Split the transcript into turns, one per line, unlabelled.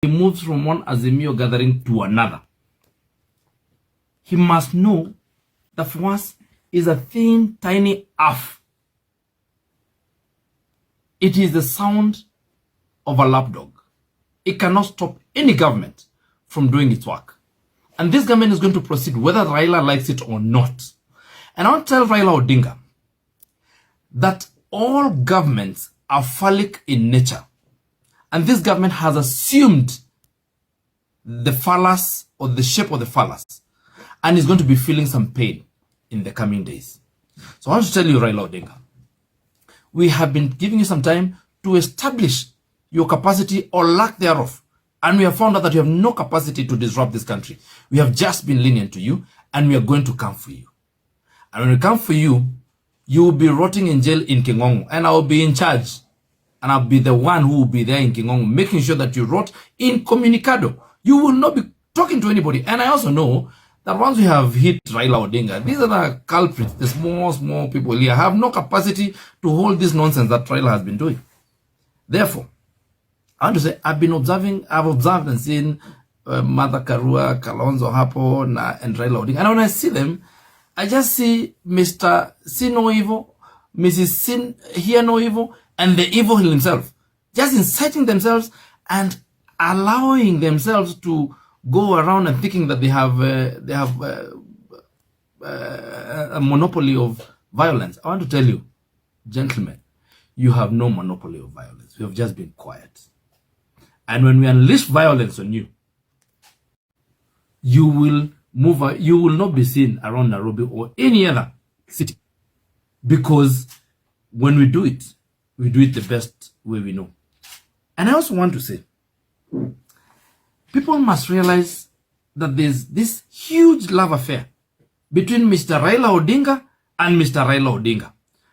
he moves from one Azimio gathering to another, he must know that for us is a thin, tiny F. It is the sound of a lapdog. It cannot stop any government from doing its work. And this government is going to proceed whether Raila likes it or not. And I want to tell Raila Odinga that all governments are phallic in nature. And this government has assumed the phallus or the shape of the phallus and is going to be feeling some pain in the coming days. So I want to tell you, Raila Odinga, we have been giving you some time to establish your capacity or lack thereof. And we have found out that you have no capacity to disrupt this country. We have just been lenient to you, and we are going to come for you. And when we come for you, you will be rotting in jail in Kingongo, and I will be in charge. And I'll be the one who will be there in Kingongo, making sure that you rot in Comunicado. You will not be talking to anybody. And I also know that once we have hit Raila Odinga, these are the culprits, the small people here have no capacity to hold this nonsense that Raila has been doing. Therefore, I want to say, I've observed and seen Mother Karua, Kalonzo Hapo, and Raila Odinga. And when I see them, I just see Mr. See No Evil, Mrs. Sin Hear No Evil, and the evil himself, just inciting themselves and allowing themselves to go around and thinking that they have a monopoly of violence. I want to tell you, gentlemen, you have no monopoly of violence. You have just been quiet. And when we unleash violence on you, you will not be seen around Nairobi or any other city. Because when we do it the best way we know. And I also want to say, people must realize that there's this huge love affair between Mr. Raila Odinga and Mr. Raila Odinga.